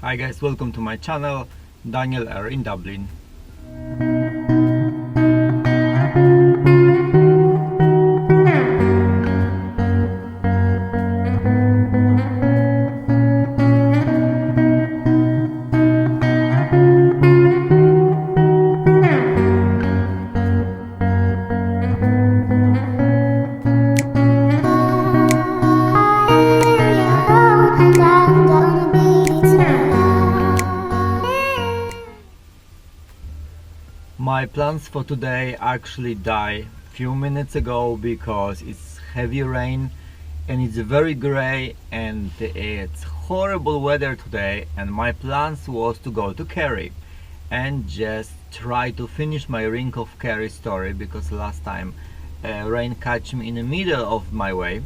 Hi guys, welcome to my channel, Daniel R in Dublin. My plans for today actually died a few minutes ago because it's heavy rain and it's very gray and it's horrible weather today, and my plans was to go to Kerry and just try to finish my Ring of Kerry story, because last time rain catch me in the middle of my way.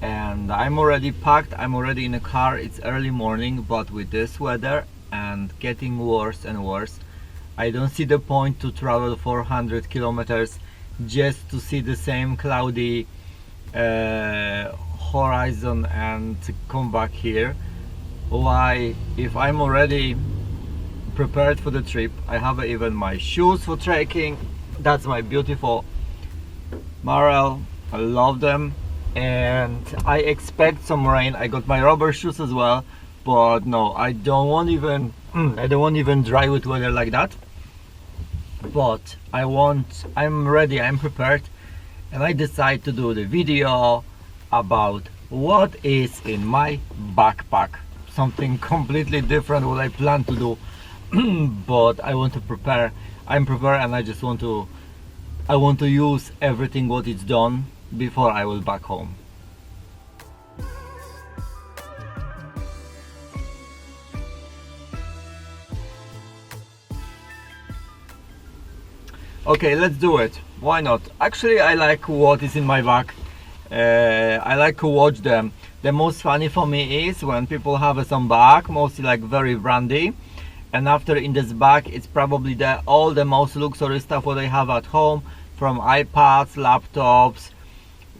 And I'm already packed, I'm already in a car, it's early morning, but with this weather and getting worse and worse, I don't see the point to travel 400 kilometers just to see the same cloudy horizon and come back here. Why, if I'm already prepared for the trip, I have even my shoes for trekking. That's my beautiful Marel, I love them, and I expect some rain. I got my rubber shoes as well, but no, I don't want even dry with weather like that. But I'm ready, I'm prepared, and I decide to do the video about what is in my backpack. Something completely different what I plan to do, but I want to prepare. I'm prepared, and I want to use everything what is done before I will back home. Okay, let's do it. Why not? Actually, I like what is in my bag. I like to watch them. The most funny for me is when people have some bag, mostly like very brandy, and after in this bag it's probably all the most luxury stuff what I have at home, from iPads, laptops,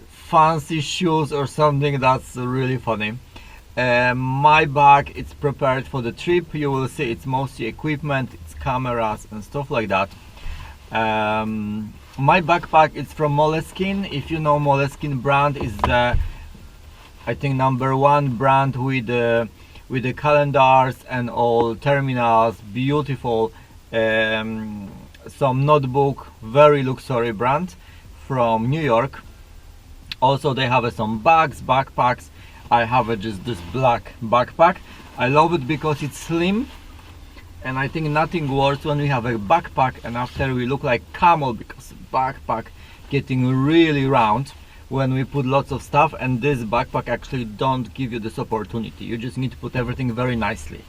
fancy shoes or something. That's really funny. My bag is prepared for the trip. You will see it's mostly equipment, it's cameras and stuff like that. My backpack is from Moleskine. If you know Moleskine brand, is the I think #1 brand with the calendars and all terminals, beautiful. Some notebook, very luxury brand from New York. Also they have some backpacks. I have just this black backpack. I love it because it's slim, and I think nothing worse when we have a backpack and after we look like camel, because backpack getting really round when we put lots of stuff, and this backpack actually don't give you this opportunity. You just need to put everything very nicely.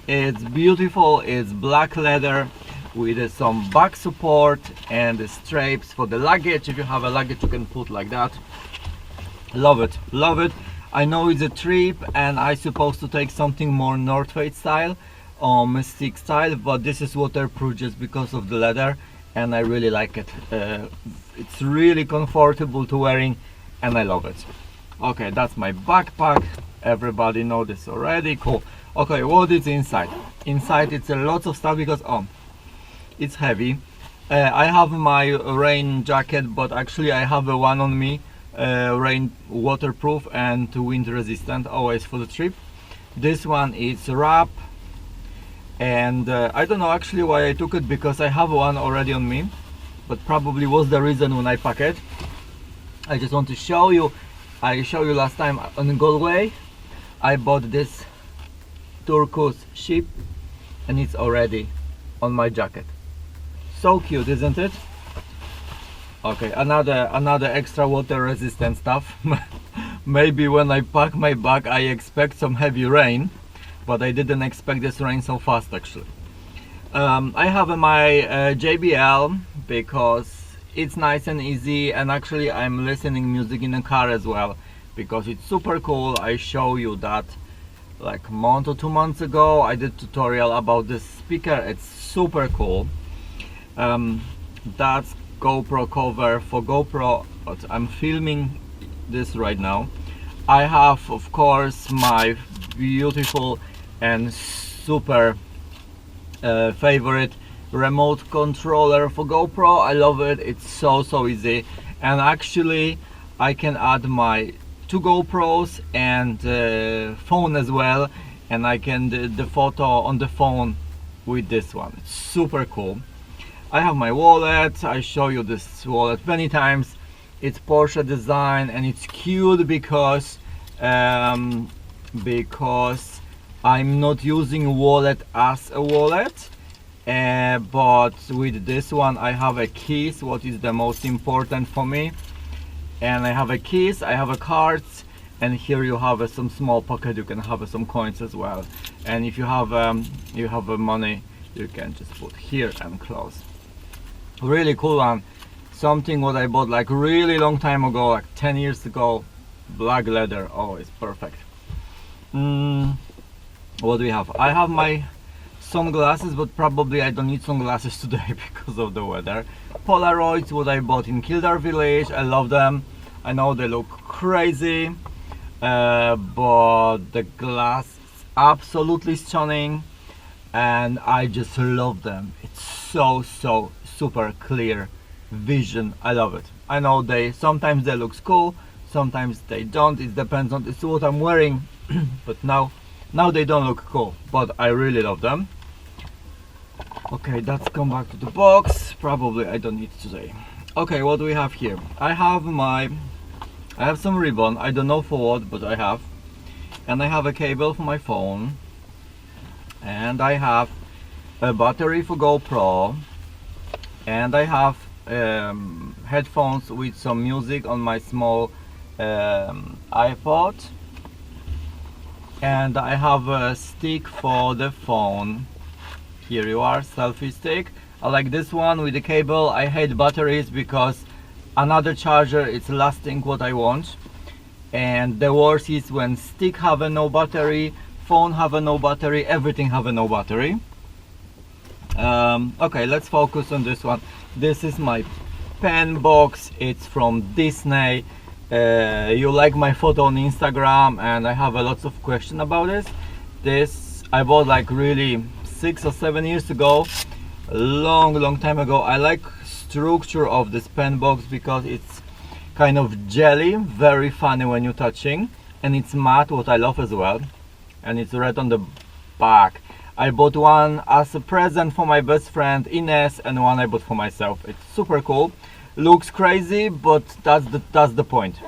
It's beautiful, it's black leather with some back support and the straps for the luggage. If you have a luggage you can put like that. Love it, love it. I know it's a trip and I supposed to take something more North Face style or Mystic style, but this is waterproof just because of the leather, and I really like it. It's really comfortable to wearing and I love it. Okay, that's my backpack. Everybody know this already. Cool. Okay, what is inside? Inside it's a lot of stuff because it's heavy. I have my rain jacket, but actually I have a one on me, rain waterproof and wind resistant, always for the trip. This one is wrap, and I don't know actually why I took it, because I have one already on me, but probably was the reason when I pack it. I just want to show you. I showed you last time on Galway I bought this turquoise sheep and it's already on my jacket. So cute, isn't it? Okay, another extra water resistant stuff. Maybe when I pack my bag I expect some heavy rain, but I didn't expect this rain so fast actually. I have my JBL because it's nice and easy, and actually I'm listening music in the car as well because it's super cool. I show you that like a month or 2 months ago I did tutorial about this speaker. It's super cool. That's GoPro cover for GoPro, but I'm filming this right now. I have of course my beautiful and super favorite remote controller for GoPro. I love it. It's so easy, and actually I can add my two GoPros and phone as well, and I can do the photo on the phone with this one. It's super cool. I have my wallet. I show you this wallet many times. It's Porsche design, and it's cute because I'm not using wallet as a wallet, but with this one I have a keys, what is the most important for me, and I have a keys, I have a cards, and here you have some small pocket. You can have some coins as well, and if you have money, you can just put here and close. Really cool one. Something what I bought like really long time ago, like 10 years ago. Black leather, always perfect. What do we have? I have my sunglasses, but probably I don't need sunglasses today because of the weather. Polaroids, what I bought in Kildare Village. I love them. I know they look crazy, but the glass is absolutely stunning, and I just love them. It's so super clear vision. I love it. I know sometimes they look cool, sometimes they don't. It depends on what I'm wearing. But now they don't look cool, but I really love them. Okay, let's come back to the box. Probably I don't need today. Okay, what do we have here? I have some ribbon. I don't know for what, but I have. And I have a cable for my phone. And I have a battery for GoPro. And I have headphones with some music on my small iPod. And I have a stick for the phone. Here you are, selfie stick. I like this one with the cable. I hate batteries because another charger is lasting what I want. And the worst is when stick have a no battery, phone have a no battery, everything have a no battery. Okay, let's focus on this one. This is my pen box. It's from Disney. You like my photo on Instagram, and I have a lots of questions about this. This I bought like really 6 or 7 years ago, long time ago. I like structure of this pen box because it's kind of jelly, very funny when you're touching, and it's matte, what I love as well, and it's red on the back. I bought one as a present for my best friend Ines, and one I bought for myself. It's super cool. Looks crazy, but that's the point.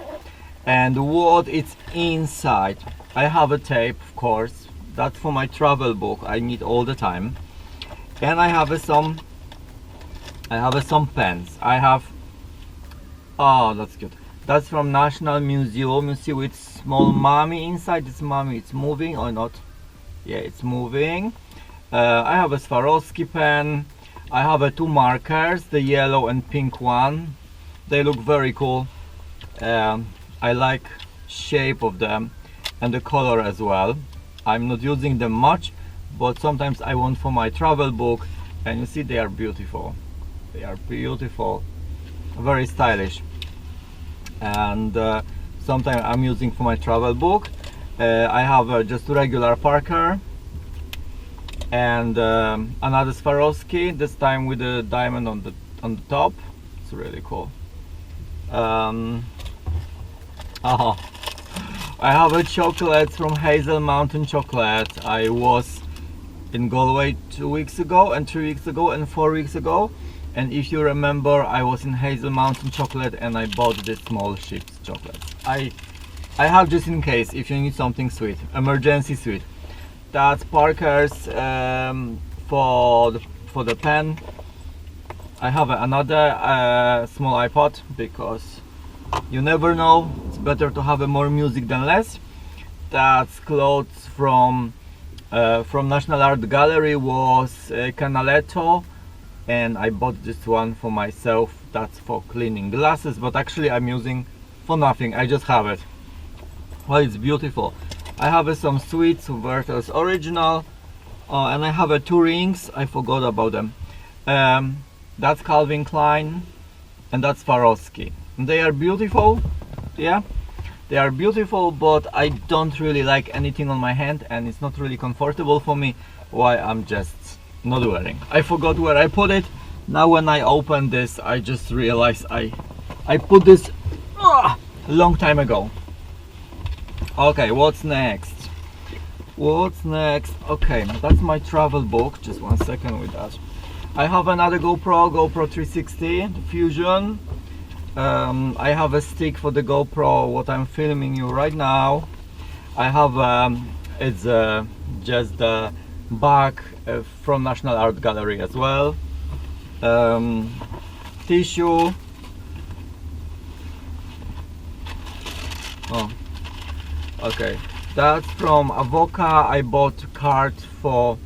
And what is inside? I have a tape, of course. That's for my travel book. I need all the time. And I have some pens. I have. Oh, that's good. That's from National Museum. You see with small mommy inside. This mommy, it's moving or not? Yeah, it's moving. I have a Swarovski pen. I have two markers, the yellow and pink one. They look very cool. I like shape of them and the color as well. I'm not using them much, but sometimes I want for my travel book, and you see they are beautiful. They are beautiful, very stylish. And sometimes I'm using for my travel book. I have just regular Parker and another Swarovski, this time with a diamond on the top. It's really cool. I have a chocolate from Hazel Mountain Chocolate. I was in Galway 2 weeks ago, and 3 weeks ago, and 4 weeks ago, and if you remember, I was in Hazel Mountain Chocolate and I bought this small chips chocolate. I have just in case if you need something sweet, emergency sweet. That's Parker's for the pen. I have another small iPod because you never know. It's better to have more music than less. That's clothes from National Art Gallery, was Canaletto, and I bought this one for myself. That's for cleaning glasses, but actually I'm using for nothing. I just have it. Well, it's beautiful. I have some sweets, Werther's original, and I have two rings. I forgot about them. That's Calvin Klein, and that's Swarovski. They are beautiful. Yeah, They are beautiful, but I don't really like anything on my hand, and it's not really comfortable for me. Why I'm just not wearing. I forgot where I put it. Now when I open this, I just realized I put this a long time ago. Okay, what's next? What's next? Okay, that's my travel book. Just one second with that. I have another GoPro 360 Fusion. I have a stick for the GoPro, what I'm filming you right now. I have it's just the bag from National Art Gallery as well. Tissue. Oh, okay. That's from Avoca. I bought card for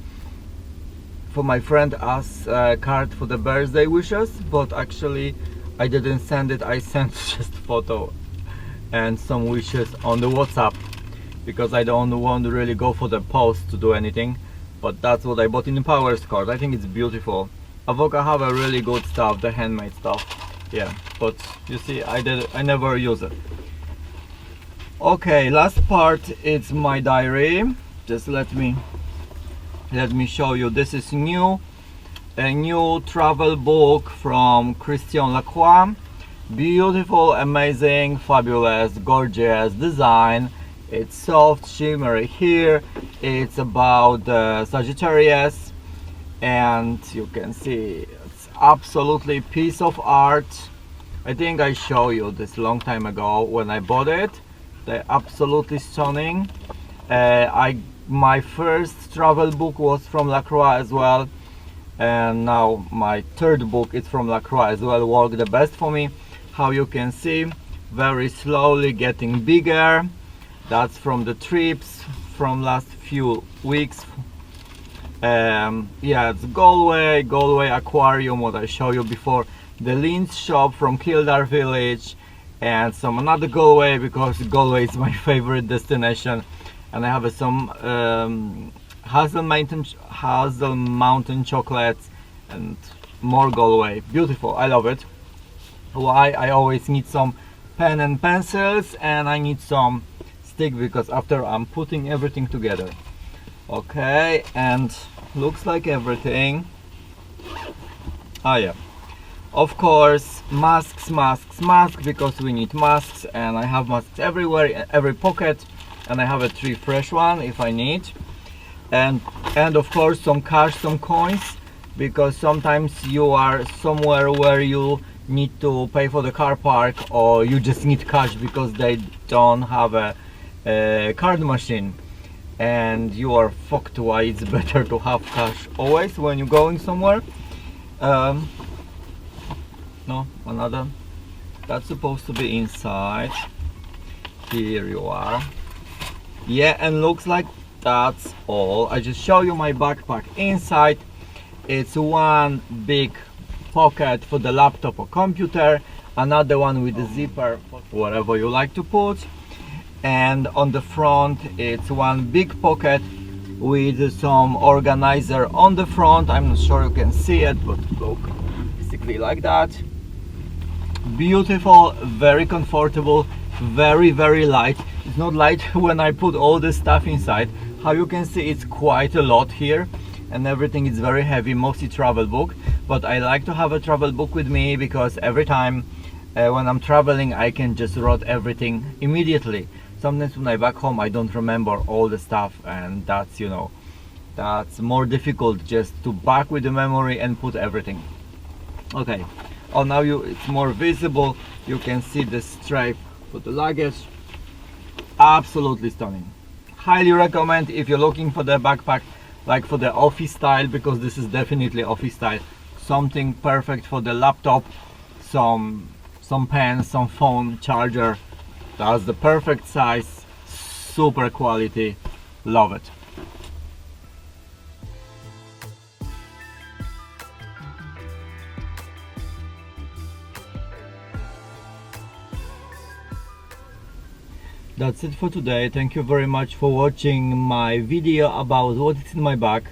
my friend as a card for the birthday wishes, but actually I didn't send it. I sent just photo and some wishes on the WhatsApp because I don't want to really go for the post to do anything. But that's what I bought in the Power card. I think it's beautiful. Avoca have a really good stuff, the handmade stuff. Yeah, but you see, I never use it. Okay, last part, it's my diary. Just let me show you. This is a new travel book from Christian Lacroix. Beautiful, amazing, fabulous, gorgeous design. It's soft, shimmery here. It's about Sagittarius, and you can see it's absolutely piece of art. I think I showed you this long time ago when I bought it. They're absolutely stunning. My first travel book was from Lacroix as well, and now my third book is from Lacroix as well. Worked the best for me. How you can see, very slowly getting bigger. That's from the trips from last few weeks. Yeah, it's Galway Aquarium, what I showed you before. The Linz shop from Kildare Village, and some another Galway, because Galway is my favorite destination. And I have some Hazel Mountain chocolates and more Galway. Beautiful, I love it. Why? I always need some pen and pencils, and I need some stick because after I'm putting everything together. Okay, and looks like everything. Ah yeah, of course, masks, because we need masks, and I have masks everywhere, in every pocket, and I have a 3 fresh one if I need. And of course some cash, some coins, because sometimes you are somewhere where you need to pay for the car park, or you just need cash because they don't have a card machine, and you are fucked. Why it's better to have cash always when you're going somewhere. No, another, that's supposed to be inside. Here you are. Yeah, and looks like that's all. I just show you my backpack. Inside it's one big pocket for the laptop or computer, another one with a zipper for whatever you like to put, and on the front it's one big pocket with some organizer on the front. I'm not sure you can see it, but look, basically like that. Beautiful, very comfortable, very light. It's not light when I put all this stuff inside. How you can see, it's quite a lot here, and everything is very heavy, mostly travel book. But I like to have a travel book with me because every time when I'm traveling I can just write everything immediately. Sometimes when I back home I don't remember all the stuff, and that's, you know, that's more difficult just to back with the memory and put everything. Okay, oh, now it's more visible. You can see the stripe for the luggage. Absolutely stunning. Highly recommend if you're looking for the backpack like for the office style, because this is definitely office style. Something perfect for the laptop, some pens, some phone charger. That's the perfect size, super quality, love it. That's it for today. Thank you very much for watching my video about what is in my bag.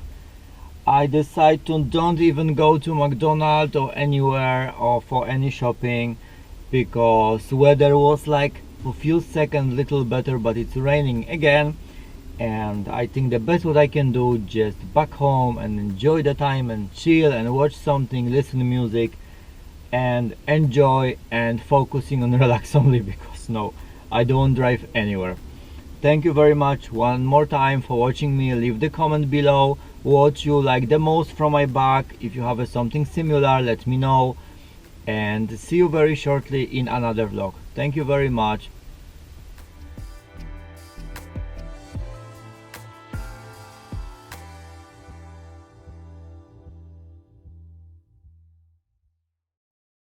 I decided to don't even go to McDonald's or anywhere or for any shopping, because weather was like for few seconds little better, but it's raining again, and I think the best what I can do just back home and enjoy the time and chill and watch something, listen to music and enjoy and focusing on relax only, because no, I don't drive anywhere. Thank you very much one more time for watching me. Leave the comment below what you like the most from my bag. If you have something similar, let me know, and see you very shortly in another vlog. Thank you very much.